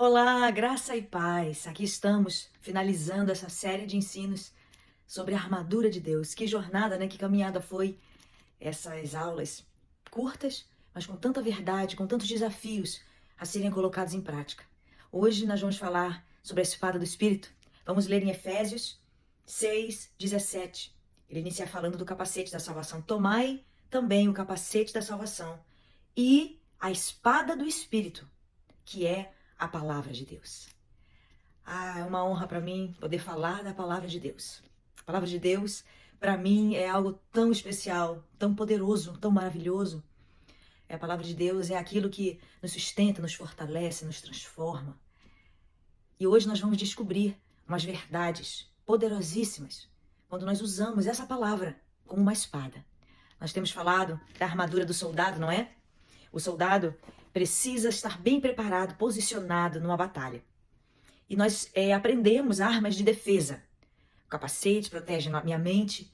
Olá, graça e paz. Aqui estamos finalizando essa série de ensinos sobre a armadura de Deus. Que jornada, né? Que caminhada foi essas aulas curtas, mas com tanta verdade, com tantos desafios a serem colocados em prática. Hoje nós vamos falar sobre a espada do Espírito. Vamos ler em Efésios 6:17. Ele inicia falando do capacete da salvação. Tomai também o capacete da salvação e a espada do Espírito, que é a palavra de Deus. É uma honra para mim poder falar da palavra de Deus. A palavra de Deus, para mim, é algo tão especial, tão poderoso, tão maravilhoso. A palavra de Deus é aquilo que nos sustenta, nos fortalece, nos transforma. E hoje nós vamos descobrir umas verdades poderosíssimas quando nós usamos essa palavra como uma espada. Nós temos falado da armadura do soldado, não é? O soldado precisa estar bem preparado, posicionado numa batalha. E nós aprendemos armas de defesa. O capacete protege a minha mente,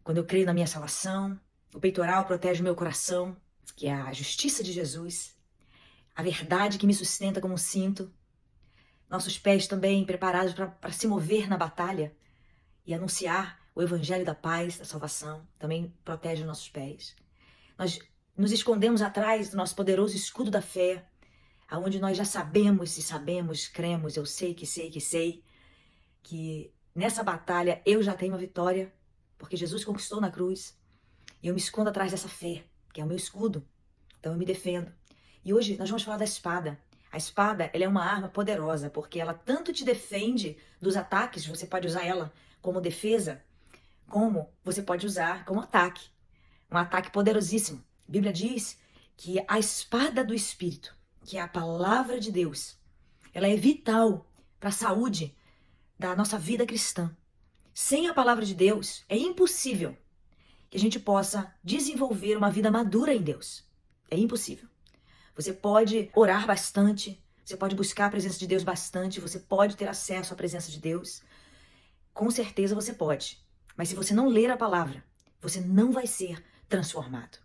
quando eu creio na minha salvação. O peitoral protege o meu coração, que é a justiça de Jesus. A verdade que me sustenta como um cinto. Nossos pés também preparados para se mover na batalha e anunciar o evangelho da paz, da salvação. Também protege os nossos pés. Nós nos escondemos atrás do nosso poderoso escudo da fé, aonde nós já sabemos, cremos, eu sei, que nessa batalha eu já tenho a vitória, porque Jesus conquistou na cruz. E eu me escondo atrás dessa fé, que é o meu escudo. Então eu me defendo. E hoje nós vamos falar da espada. A espada, ela é uma arma poderosa, porque ela tanto te defende dos ataques, você pode usar ela como defesa, como você pode usar como ataque. Um ataque poderosíssimo. A Bíblia diz que a espada do Espírito, que é a palavra de Deus, ela é vital para a saúde da nossa vida cristã. Sem a palavra de Deus, é impossível que a gente possa desenvolver uma vida madura em Deus. É impossível. Você pode orar bastante, você pode buscar a presença de Deus bastante, você pode ter acesso à presença de Deus. Com certeza você pode. Mas se você não ler a palavra, você não vai ser transformado.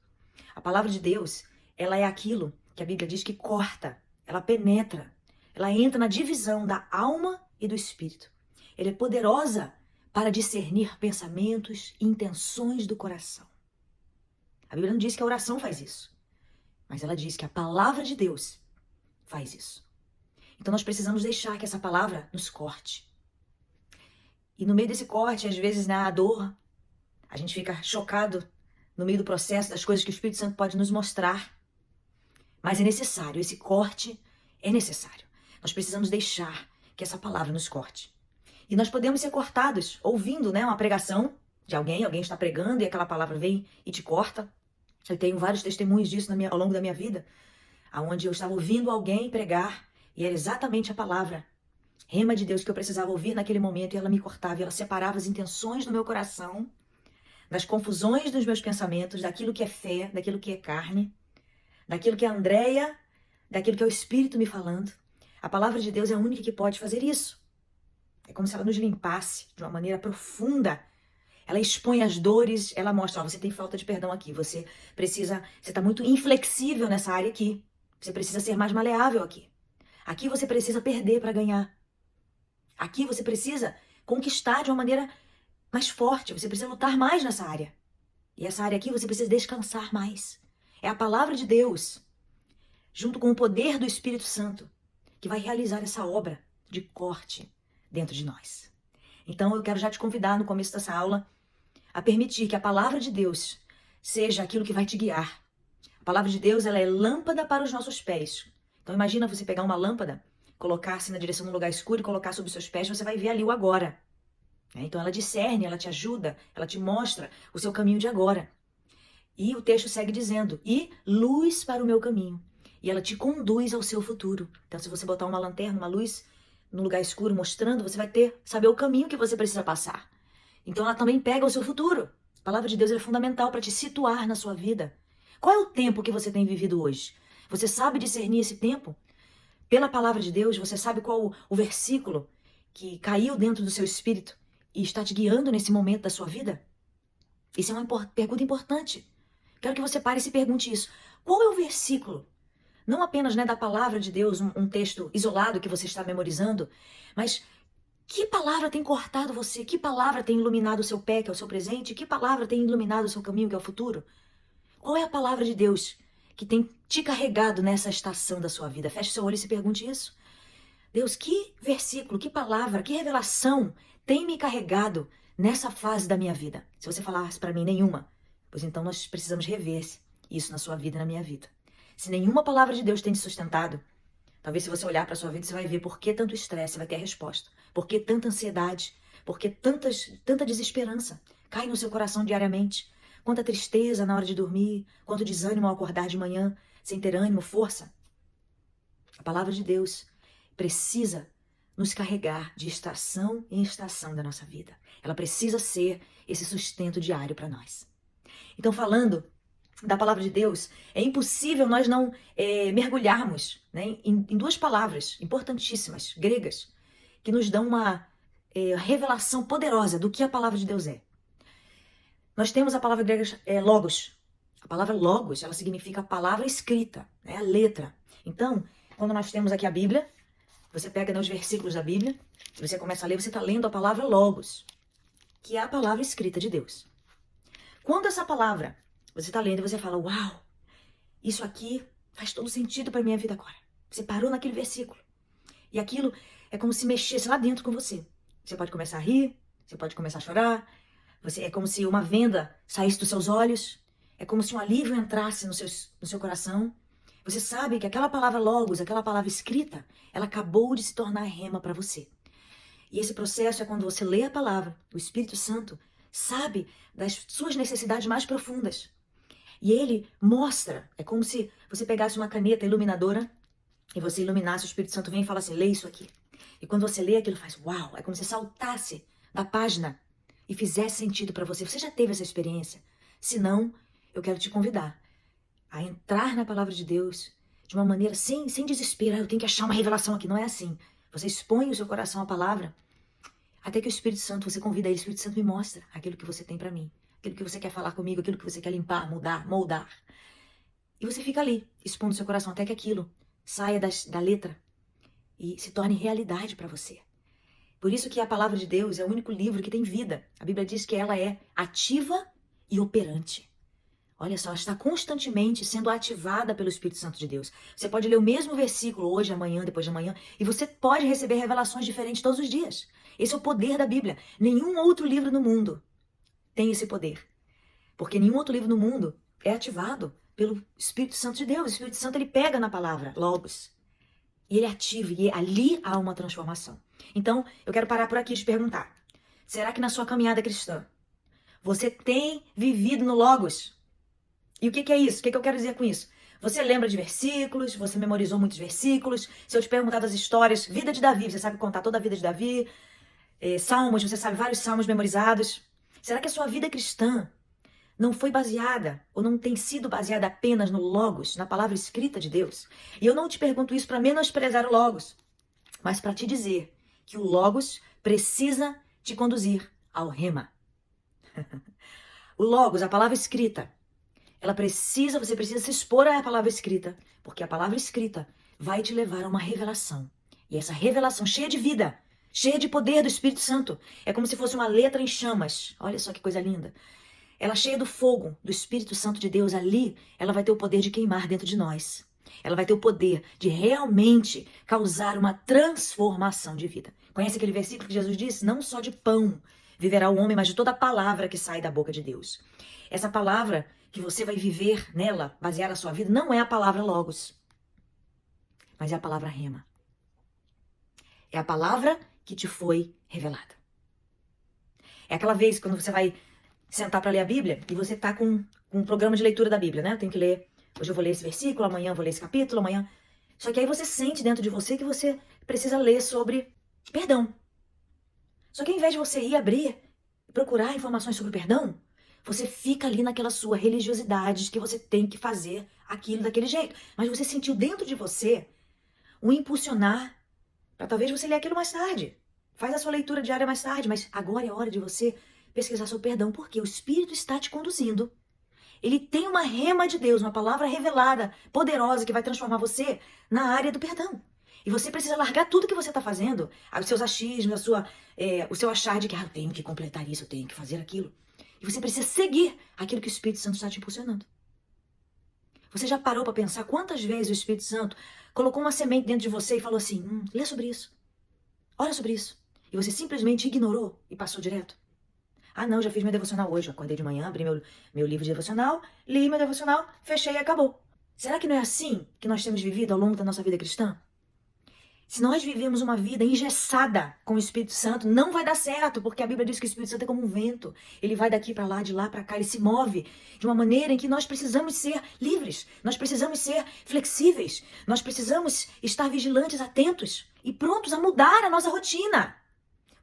A palavra de Deus, ela é aquilo que a Bíblia diz que corta, ela penetra, ela entra na divisão da alma e do espírito. Ela é poderosa para discernir pensamentos e intenções do coração. A Bíblia não diz que a oração faz isso, mas ela diz que a palavra de Deus faz isso. Então nós precisamos deixar que essa palavra nos corte. E no meio desse corte, às vezes, na dor, a gente fica chocado no meio do processo das coisas que o Espírito Santo pode nos mostrar. Mas é necessário, esse corte é necessário. Nós precisamos deixar que essa palavra nos corte. E nós podemos ser cortados ouvindo, né, uma pregação de alguém está pregando e aquela palavra vem e te corta. Eu tenho vários testemunhos disso ao longo da minha vida, onde eu estava ouvindo alguém pregar e era exatamente a palavra rema de Deus que eu precisava ouvir naquele momento, e ela me cortava, e ela separava as intenções do meu coração, das confusões dos meus pensamentos, daquilo que é fé, daquilo que é carne, daquilo que é Andréia, daquilo que é o Espírito me falando. A palavra de Deus é a única que pode fazer isso. É como se ela nos limpasse de uma maneira profunda. Ela expõe as dores, ela mostra, ó, você tem falta de perdão aqui, você está muito inflexível nessa área aqui. Você precisa ser mais maleável aqui. Aqui você precisa perder para ganhar. Aqui você precisa conquistar de uma maneira mais forte, você precisa lutar mais nessa área. E essa área aqui você precisa descansar mais. É a palavra de Deus, junto com o poder do Espírito Santo, que vai realizar essa obra de corte dentro de nós. Então eu quero já te convidar no começo dessa aula a permitir que a palavra de Deus seja aquilo que vai te guiar. A palavra de Deus, ela é lâmpada para os nossos pés. Então imagina você pegar uma lâmpada, colocar-se na direção de um lugar escuro e colocar sobre os seus pés, você vai ver ali o agora. Então ela discerne, ela te ajuda, ela te mostra o seu caminho de agora. E o texto segue dizendo, e luz para o meu caminho. E ela te conduz ao seu futuro. Então se você botar uma lanterna, uma luz no lugar escuro mostrando, você vai saber o caminho que você precisa passar. Então ela também pega o seu futuro. A palavra de Deus é fundamental para te situar na sua vida. Qual é o tempo que você tem vivido hoje? Você sabe discernir esse tempo? Pela palavra de Deus, você sabe qual o versículo que caiu dentro do seu espírito e está te guiando nesse momento da sua vida? Isso é uma pergunta importante. Quero que você pare e se pergunte isso. Qual é o versículo não apenas, né, da palavra de Deus, um texto isolado que você está memorizando, mas que palavra tem cortado você? Que palavra tem iluminado o seu pé, que é o seu presente? Que palavra tem iluminado o seu caminho, que é o futuro? Qual é a palavra de Deus que tem te carregado nessa estação da sua vida? Feche seu olho e se pergunte isso. Deus, que versículo, que palavra, que revelação tem me carregado nessa fase da minha vida? Se você falasse para mim nenhuma, pois então nós precisamos rever isso na sua vida e na minha vida. Se nenhuma palavra de Deus tem te sustentado, talvez se você olhar para sua vida, você vai ver por que tanto estresse, você vai ter a resposta. Por que tanta ansiedade? Por que tanta desesperança cai no seu coração diariamente? Quanta tristeza na hora de dormir, quanto desânimo ao acordar de manhã, sem ter ânimo, força. A palavra de Deus precisa nos carregar de estação em estação da nossa vida. Ela precisa ser esse sustento diário para nós. Então, falando da palavra de Deus, é impossível nós não mergulharmos, né, em duas palavras importantíssimas, gregas, que nos dão uma revelação poderosa do que a palavra de Deus é. Nós temos a palavra grega logos. A palavra logos, ela significa a palavra escrita, né, a letra. Então, quando nós temos aqui a Bíblia, você pega, né, os versículos da Bíblia, e você começa a ler, você está lendo a palavra logos, que é a palavra escrita de Deus. Quando essa palavra você está lendo e você fala, uau, isso aqui faz todo sentido para minha vida agora. Você parou naquele versículo. E aquilo é como se mexesse lá dentro com você. Você pode começar a rir, você pode começar a chorar. É como se uma venda saísse dos seus olhos. É como se um alívio entrasse no seu coração. Você sabe que aquela palavra logos, aquela palavra escrita, ela acabou de se tornar rema para você. E esse processo é quando você lê a palavra, o Espírito Santo sabe das suas necessidades mais profundas. E ele mostra, é como se você pegasse uma caneta iluminadora e você iluminasse, o Espírito Santo vem e fala assim, lê isso aqui. E quando você lê aquilo, faz uau, é como se saltasse da página e fizesse sentido para você. Você já teve essa experiência? Se não, eu quero te convidar a entrar na palavra de Deus de uma maneira sem desespero. Eu tenho que achar uma revelação aqui. Não é assim. Você expõe o seu coração à palavra até que o Espírito Santo, você convida ele, o Espírito Santo me mostra aquilo que você tem para mim. Aquilo que você quer falar comigo, aquilo que você quer limpar, mudar, moldar. E você fica ali, expondo seu coração até que aquilo saia da letra e se torne realidade para você. Por isso que a palavra de Deus é o único livro que tem vida. A Bíblia diz que ela é ativa e operante. Olha só, ela está constantemente sendo ativada pelo Espírito Santo de Deus. Você pode ler o mesmo versículo hoje, amanhã, depois de amanhã, e você pode receber revelações diferentes todos os dias. Esse é o poder da Bíblia. Nenhum outro livro no mundo tem esse poder. Porque nenhum outro livro no mundo é ativado pelo Espírito Santo de Deus. O Espírito Santo, ele pega na palavra, logos, e ele ativa, e ali há uma transformação. Então, eu quero parar por aqui e te perguntar, será que na sua caminhada cristã, você tem vivido no logos? E o que é isso? O que eu quero dizer com isso? Você lembra de versículos, você memorizou muitos versículos. Se eu te perguntar das histórias, vida de Davi, você sabe contar toda a vida de Davi, salmos, você sabe vários salmos memorizados. Será que a sua vida cristã não foi baseada, ou não tem sido baseada apenas no logos, na palavra escrita de Deus? E eu não te pergunto isso para menosprezar o logos, mas para te dizer que o logos precisa te conduzir ao rema. O logos, a palavra escrita, você precisa se expor à palavra escrita, porque a palavra escrita vai te levar a uma revelação. E essa revelação cheia de vida, cheia de poder do Espírito Santo, é como se fosse uma letra em chamas. Olha só que coisa linda. Ela cheia do fogo do Espírito Santo de Deus ali, ela vai ter o poder de queimar dentro de nós. Ela vai ter o poder de realmente causar uma transformação de vida. Conhece aquele versículo que Jesus disse? Não só de pão viverá o homem, mas de toda a palavra que sai da boca de Deus. Essa palavra que você vai viver nela, basear a sua vida, não é a palavra logos, mas é a palavra rema. É a palavra que te foi revelada. É aquela vez quando você vai sentar para ler a Bíblia e você tá com um programa de leitura da Bíblia, né? Eu tenho que ler, hoje eu vou ler esse versículo, amanhã eu vou ler esse capítulo, amanhã... Só que aí você sente dentro de você que você precisa ler sobre perdão. Só que ao invés de você ir abrir, procurar informações sobre perdão, você fica ali naquela sua religiosidade de que você tem que fazer aquilo daquele jeito. Mas você sentiu dentro de você um impulsionar para talvez você ler aquilo mais tarde. Faz a sua leitura diária mais tarde, mas agora é hora de você pesquisar sobre perdão, porque o Espírito está te conduzindo ele tem uma rema de Deus, uma palavra revelada, poderosa, que vai transformar você na área do perdão. E você precisa largar tudo que você está fazendo, os seus achismos, o seu achar de que eu tenho que completar isso, eu tenho que fazer aquilo. E você precisa seguir aquilo que o Espírito Santo está te impulsionando. Você já parou para pensar quantas vezes o Espírito Santo colocou uma semente dentro de você e falou assim, lê sobre isso, olha sobre isso. E você simplesmente ignorou e passou direto? Ah, não, já fiz meu devocional hoje. Eu acordei de manhã, abri meu livro de devocional, li meu devocional, fechei e acabou. Será que não é assim que nós temos vivido ao longo da nossa vida cristã? Se nós vivemos uma vida engessada com o Espírito Santo, não vai dar certo, porque a Bíblia diz que o Espírito Santo é como um vento. Ele vai daqui para lá, de lá para cá, ele se move de uma maneira em que nós precisamos ser livres, nós precisamos ser flexíveis, nós precisamos estar vigilantes, atentos e prontos a mudar a nossa rotina.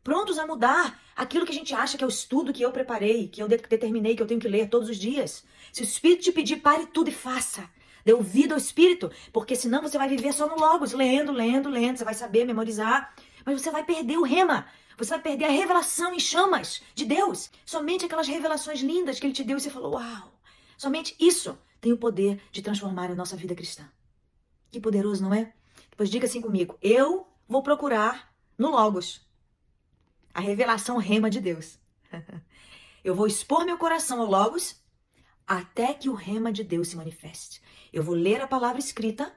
Prontos a mudar aquilo que a gente acha que é o estudo que eu preparei, que eu determinei que eu tenho que ler todos os dias. Se o Espírito te pedir, pare tudo e faça. Dê ouvido ao Espírito, porque senão você vai viver só no Logos, lendo. Você vai saber memorizar, mas você vai perder o rema. Você vai perder a revelação em chamas de Deus. Somente aquelas revelações lindas que Ele te deu e você falou, uau. Somente isso tem o poder de transformar a nossa vida cristã. Que poderoso, não é? Depois diga assim comigo, eu vou procurar no Logos a revelação rema de Deus. Eu vou expor meu coração ao Logos até que o rema de Deus se manifeste. Eu vou ler a palavra escrita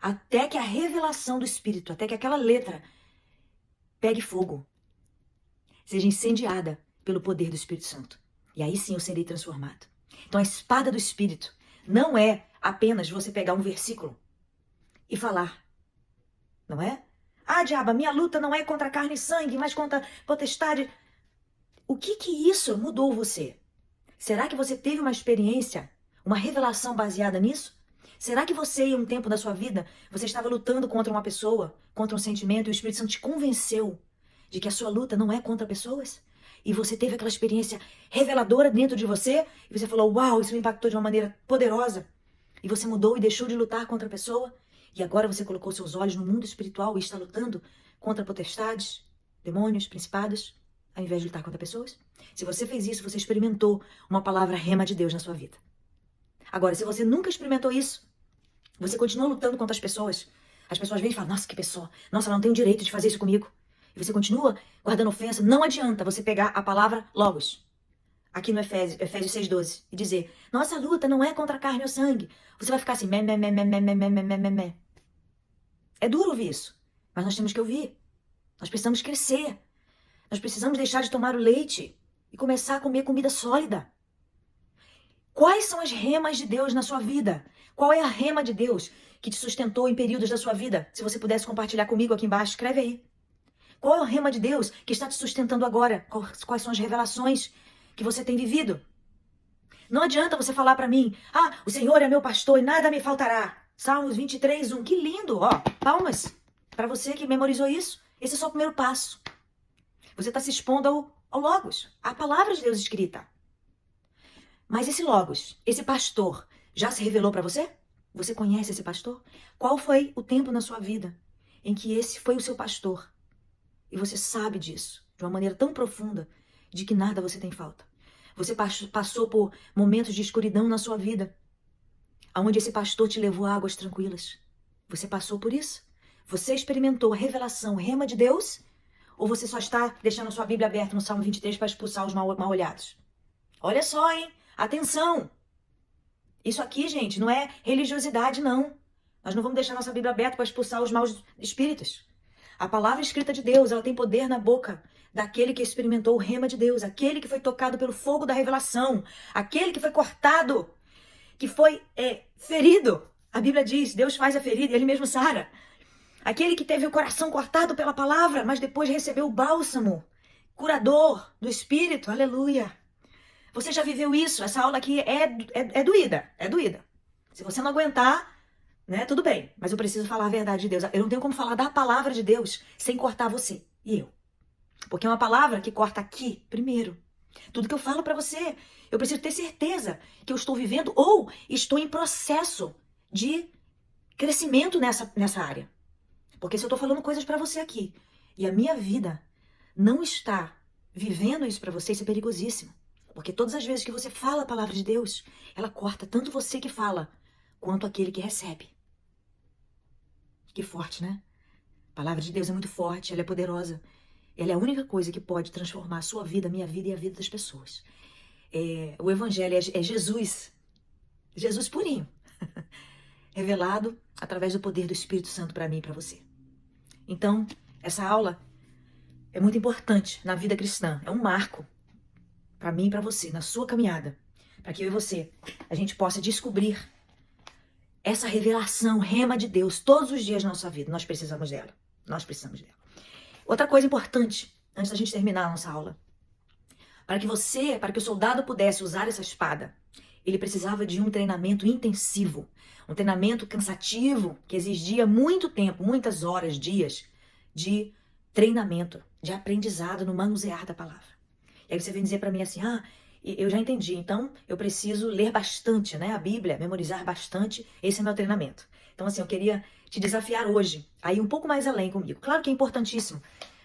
até que a revelação do Espírito, até que aquela letra pegue fogo, seja incendiada pelo poder do Espírito Santo. E aí sim eu serei transformado. Então a espada do Espírito não é apenas você pegar um versículo e falar, não é? Ah, diabo, a minha luta não é contra carne e sangue, mas contra potestade. O que isso mudou você? Será que você teve uma experiência, uma revelação baseada nisso? Será que você, em um tempo da sua vida, você estava lutando contra uma pessoa, contra um sentimento, e o Espírito Santo te convenceu de que a sua luta não é contra pessoas? E você teve aquela experiência reveladora dentro de você, e você falou, uau, isso me impactou de uma maneira poderosa. E você mudou e deixou de lutar contra a pessoa, e agora você colocou seus olhos no mundo espiritual e está lutando contra potestades, demônios, principados, ao invés de lutar contra pessoas? Se você fez isso, você experimentou uma palavra rema de Deus na sua vida. Agora, se você nunca experimentou isso, você continua lutando contra as pessoas vêm e falam, nossa, que pessoa, nossa, ela não tem o direito de fazer isso comigo. E você continua guardando ofensa. Não adianta você pegar a palavra Logos, aqui no Efésios 6,12, e dizer, nossa luta não é contra a carne ou sangue. Você vai ficar assim, mé. É duro ouvir isso, mas nós temos que ouvir. Nós precisamos crescer. Nós precisamos deixar de tomar o leite e começar a comer comida sólida. Quais são as remas de Deus na sua vida? Qual é a rema de Deus que te sustentou em períodos da sua vida? Se você pudesse compartilhar comigo aqui embaixo, escreve aí. Qual é a rema de Deus que está te sustentando agora? Quais são as revelações que você tem vivido? Não adianta você falar para mim, o Senhor é meu pastor e nada me faltará. Salmos 23:1. Que lindo, ó. Palmas para você que memorizou isso. Esse é só o primeiro passo. Você está se expondo ao Logos, à palavra de Deus escrita. Mas esse Logos, esse pastor, já se revelou para você? Você conhece esse pastor? Qual foi o tempo na sua vida em que esse foi o seu pastor? E você sabe disso, de uma maneira tão profunda, de que nada você tem falta. Você passou por momentos de escuridão na sua vida, onde esse pastor te levou a águas tranquilas. Você passou por isso? Você experimentou a revelação, rema de Deus? Ou você só está deixando a sua Bíblia aberta no Salmo 23 para expulsar os mal-olhados? Olha só, hein? Atenção! Isso aqui, gente, não é religiosidade, não. Nós não vamos deixar nossa Bíblia aberta para expulsar os maus espíritos. A palavra escrita de Deus, ela tem poder na boca daquele que experimentou o rema de Deus, aquele que foi tocado pelo fogo da revelação, aquele que foi cortado, que foi ferido. A Bíblia diz, Deus faz a ferida e Ele mesmo sara. Aquele que teve o coração cortado pela palavra, mas depois recebeu o bálsamo curador do Espírito. Aleluia. Você já viveu isso? Essa aula aqui é doída. É doída. Se você não aguentar, né, tudo bem. Mas eu preciso falar a verdade de Deus. Eu não tenho como falar da palavra de Deus sem cortar você e eu. Porque é uma palavra que corta aqui primeiro. Tudo que eu falo pra você, eu preciso ter certeza que eu estou vivendo ou estou em processo de crescimento nessa área. Porque se eu tô falando coisas pra você aqui e a minha vida não está vivendo isso pra você, isso é perigosíssimo. Porque todas as vezes que você fala a palavra de Deus, ela corta tanto você que fala, quanto aquele que recebe. Que forte, né? A palavra de Deus é muito forte, ela é poderosa. Ela é a única coisa que pode transformar a sua vida, a minha vida e a vida das pessoas. O Evangelho é Jesus. Jesus purinho. Revelado através do poder do Espírito Santo para mim e para você. Então, essa aula é muito importante na vida cristã. É um marco para mim e para você, na sua caminhada. Para que eu e você, a gente possa descobrir essa revelação, rema de Deus, todos os dias na nossa vida. Nós precisamos dela. Nós precisamos dela. Outra coisa importante, antes da gente terminar a nossa aula. Para que o soldado pudesse usar essa espada, ele precisava de um treinamento intensivo. Um treinamento cansativo, que exigia muito tempo, muitas horas, dias de treinamento, de aprendizado no manusear da palavra. E aí você vem dizer para mim assim, eu já entendi, então eu preciso ler bastante, né? A Bíblia, memorizar bastante, esse é meu treinamento. Então assim, eu queria te desafiar hoje, a ir um pouco mais além comigo. Claro que é importantíssimo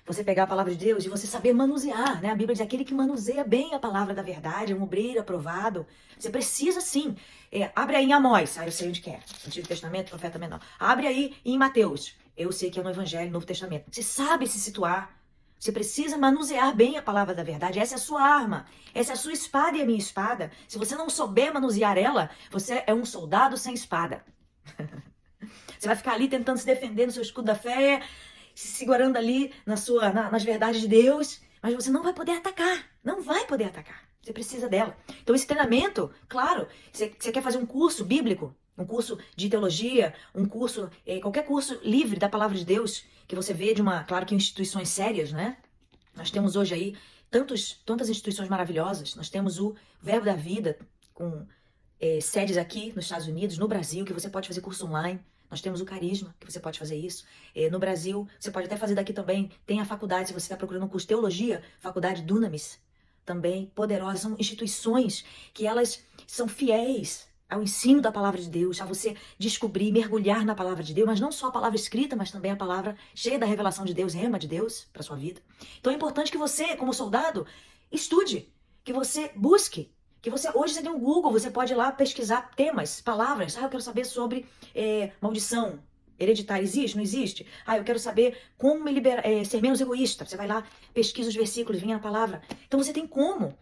você pegar a palavra de Deus e você saber manusear, né? A Bíblia diz, aquele que manuseia bem a palavra da verdade, é um obreiro aprovado. Você precisa sim. Abre aí em Amós, eu sei onde que é. Antigo Testamento, profeta menor. Abre aí em Mateus. Eu sei que é no Evangelho, Novo Testamento. Você sabe se situar. Você precisa manusear bem a palavra da verdade. Essa é a sua arma. Essa é a sua espada e a minha espada. Se você não souber manusear ela, você é um soldado sem espada. Você vai ficar ali tentando se defender no seu escudo da fé, se segurando ali nas verdades de Deus, mas você não vai poder atacar. Não vai poder atacar. Você precisa dela. Então esse treinamento, claro, você quer fazer um curso bíblico, um curso de teologia, um curso, qualquer curso livre da palavra de Deus, que você vê claro que instituições sérias, né? Nós temos hoje aí tantas instituições maravilhosas. Nós temos o Verbo da Vida, com sedes aqui nos Estados Unidos, no Brasil, que você pode fazer curso online. Nós temos o Carisma, que você pode fazer isso. No Brasil, você pode até fazer daqui também. Tem a faculdade, se você está procurando um curso de teologia, Faculdade Dunamis, também poderosa. São instituições que elas são fiéis ao ensino da palavra de Deus, a você descobrir, mergulhar na palavra de Deus, mas não só a palavra escrita, mas também a palavra cheia da revelação de Deus, rema de Deus para sua vida. Então é importante que você, como soldado, estude, que você busque. Hoje você tem um Google, você pode ir lá pesquisar temas, palavras. Eu quero saber sobre maldição hereditária. Existe? Não existe? Eu quero saber como ser menos egoísta. Você vai lá, pesquisa os versículos, vem a palavra. Então você tem como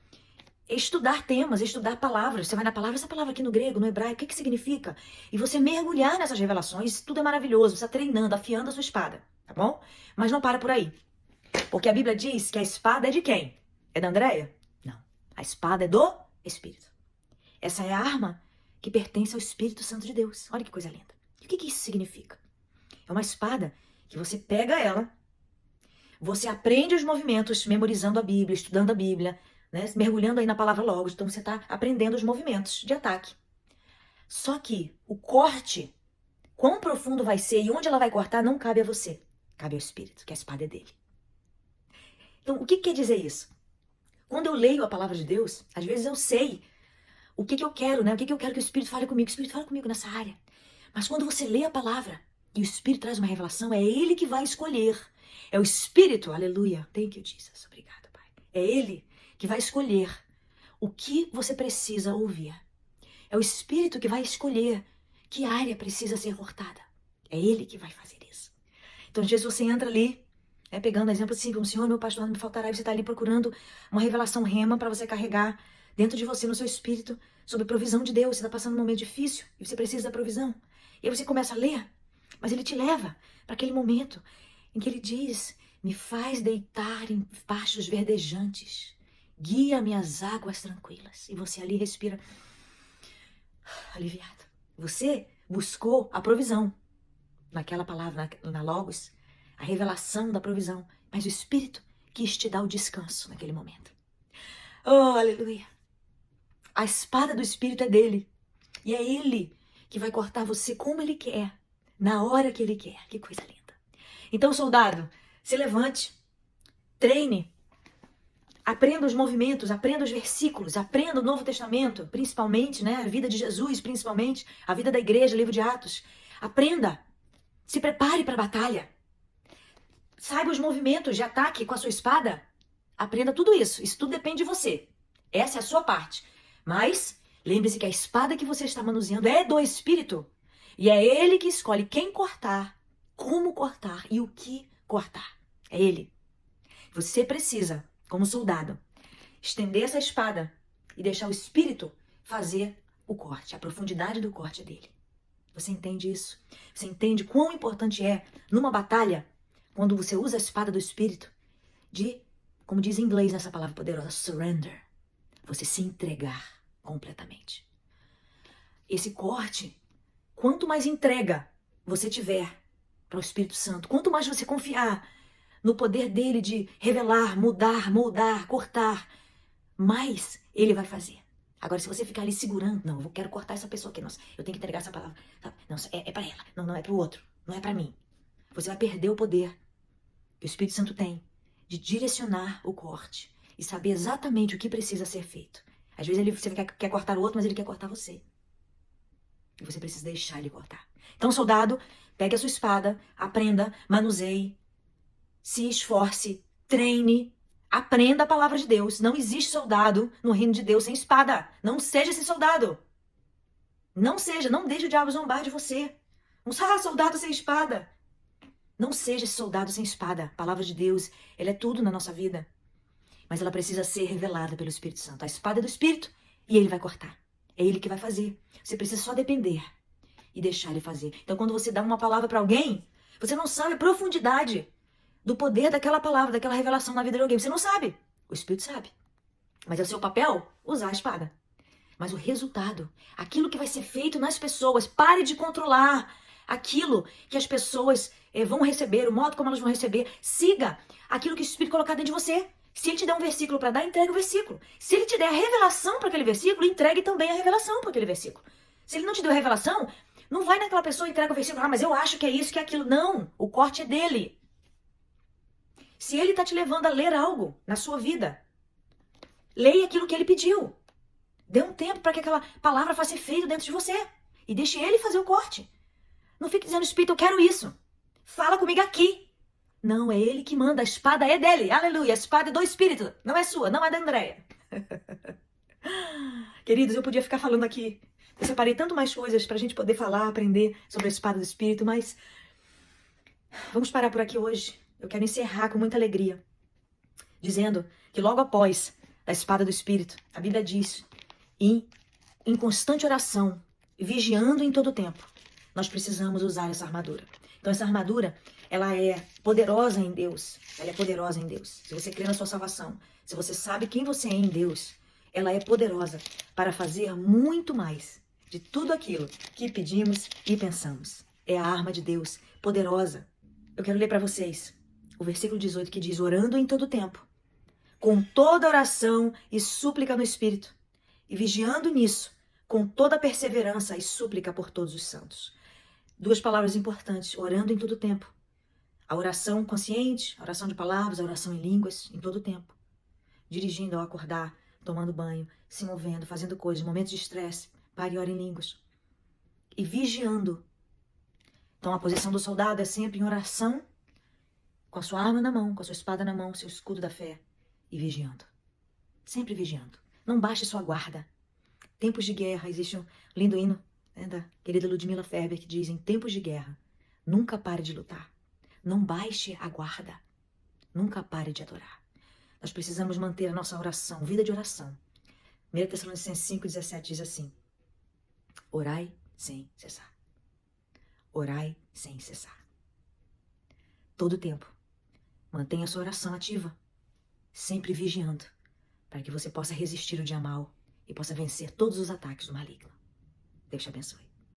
estudar temas, estudar palavras. Você vai na palavra, essa palavra aqui no grego, no hebraico, o que significa? E você mergulhar nessas revelações, tudo é maravilhoso. Você está treinando, afiando a sua espada, tá bom? Mas não para por aí. Porque a Bíblia diz que a espada é de quem? É da Andréia? Não. A espada é do Espírito. Essa é a arma que pertence ao Espírito Santo de Deus. Olha que coisa linda. E o que isso significa? É uma espada que você pega ela, você aprende os movimentos memorizando a Bíblia, estudando a Bíblia, né? Mergulhando aí na palavra Logos. Então você está aprendendo os movimentos de ataque. Só que o corte, quão profundo vai ser e onde ela vai cortar, não cabe a você. Cabe ao Espírito, que a espada é dele. Então, o que quer dizer isso? Quando eu leio a palavra de Deus, às vezes eu sei o que eu quero, né? O que eu quero que o Espírito fale comigo. O Espírito fala comigo nessa área. Mas quando você lê a palavra e o Espírito traz uma revelação, é Ele que vai escolher. É o Espírito, aleluia. Thank you, Jesus. Obrigada, Pai. É Ele que vai escolher o que você precisa ouvir. É o Espírito que vai escolher que área precisa ser cortada. É Ele que vai fazer isso. Então, às vezes você entra ali, pegando exemplo assim, como Senhor, meu pastor, não me faltará, e você está ali procurando uma revelação rema para você carregar dentro de você, no seu espírito, sobre a provisão de Deus. Você está passando um momento difícil e você precisa da provisão. E aí você começa a ler, mas ele te leva para aquele momento em que ele diz, me faz deitar em pastos verdejantes, guia-me às águas tranquilas. E você ali respira aliviado. Você buscou a provisão naquela palavra, na Logos, a revelação da provisão, mas o Espírito quis te dar o descanso naquele momento. Oh, aleluia! A espada do Espírito é dele. E é ele que vai cortar você como ele quer, na hora que ele quer. Que coisa linda. Então, soldado, se levante, treine, aprenda os movimentos, aprenda os versículos, aprenda o Novo Testamento, principalmente, né? A vida de Jesus, principalmente, a vida da igreja, livro de Atos. Aprenda, se prepare para a batalha. Saiba os movimentos de ataque com a sua espada. Aprenda tudo isso. Isso tudo depende de você. Essa é a sua parte. Mas lembre-se que a espada que você está manuseando é do Espírito. E é Ele que escolhe quem cortar, como cortar e o que cortar. É Ele. Você precisa, como soldado, estender essa espada e deixar o Espírito fazer o corte. A profundidade do corte é dele. Você entende isso? Você entende quão importante é, numa batalha, quando você usa a espada do Espírito, de, como diz em inglês nessa palavra poderosa, surrender. Você se entregar completamente. Esse corte, quanto mais entrega você tiver para o Espírito Santo, quanto mais você confiar no poder dele de revelar, mudar, moldar, cortar, mais ele vai fazer. Agora, se você ficar ali segurando, não, eu quero cortar essa pessoa aqui, nossa, eu tenho que entregar essa palavra. Não, é para ela, não é para o outro, não é para mim. Você vai perder o poder que o Espírito Santo tem de direcionar o corte e saber exatamente o que precisa ser feito. Às vezes você quer cortar o outro, mas ele quer cortar você. E você precisa deixar ele cortar. Então, soldado, pegue a sua espada, aprenda, manuseie, se esforce, treine, aprenda a palavra de Deus. Não existe soldado no reino de Deus sem espada. Não seja esse soldado. Não seja, não deixe o diabo zombar de você. Não seja soldado sem espada. Não seja esse soldado sem espada. A palavra de Deus, ela é tudo na nossa vida. Mas ela precisa ser revelada pelo Espírito Santo. A espada é do Espírito e ele vai cortar. É ele que vai fazer. Você precisa só depender e deixar ele fazer. Então, quando você dá uma palavra para alguém, você não sabe a profundidade do poder daquela palavra, daquela revelação na vida de alguém. Você não sabe. O Espírito sabe. Mas é o seu papel usar a espada. Mas o resultado, aquilo que vai ser feito nas pessoas, pare de controlar aquilo que as pessoas vão receber, o modo como elas vão receber. Siga aquilo que o Espírito colocar dentro de você. Se ele te der um versículo para dar, entregue o versículo. Se ele te der a revelação para aquele versículo, entregue também a revelação para aquele versículo. Se ele não te deu a revelação, não vai naquela pessoa e entrega o versículo. Ah, mas eu acho que é isso, que é aquilo. Não, o corte é dele. Se ele está te levando a ler algo na sua vida, leia aquilo que ele pediu. Dê um tempo para que aquela palavra faça efeito dentro de você. E deixe ele fazer o corte. Não fique dizendo, Espírito, eu quero isso. Fala comigo aqui. Não, é ele que manda. A espada é dele. Aleluia. A espada é do Espírito. Não é sua, não é da Andréia. Queridos, eu podia ficar falando aqui. Eu separei tanto mais coisas para a gente poder falar, aprender sobre a espada do Espírito, mas vamos parar por aqui hoje. Eu quero encerrar com muita alegria, dizendo que logo após a espada do Espírito, a Bíblia diz, em constante oração, vigiando em todo tempo, nós precisamos usar essa armadura. Então essa armadura, ela é poderosa em Deus. Ela é poderosa em Deus. Se você crê na sua salvação, se você sabe quem você é em Deus, ela é poderosa para fazer muito mais de tudo aquilo que pedimos e pensamos. É a arma de Deus, poderosa. Eu quero ler para vocês o versículo 18 que diz, orando em todo tempo, com toda oração e súplica no Espírito, e vigiando nisso, com toda perseverança e súplica por todos os santos. Duas palavras importantes, orando em todo tempo. A oração consciente, a oração de palavras, a oração em línguas, em todo tempo. Dirigindo ao acordar, tomando banho, se movendo, fazendo coisas, momentos de estresse, pare e ore em línguas. E vigiando. Então a posição do soldado é sempre em oração, com a sua arma na mão, com a sua espada na mão, seu escudo da fé, e vigiando. Sempre vigiando. Não baixe sua guarda. Tempos de guerra, existe um lindo hino da querida Ludmila Ferber que diz, em tempos de guerra, nunca pare de lutar. Não baixe a guarda. Nunca pare de adorar. Nós precisamos manter a nossa oração, vida de oração. 1 Tessalonicenses 5,17 diz assim, orai sem cessar. Orai sem cessar. Todo tempo. Mantenha a sua oração ativa, sempre vigiando, para que você possa resistir o dia mal e possa vencer todos os ataques do maligno. Deus te abençoe.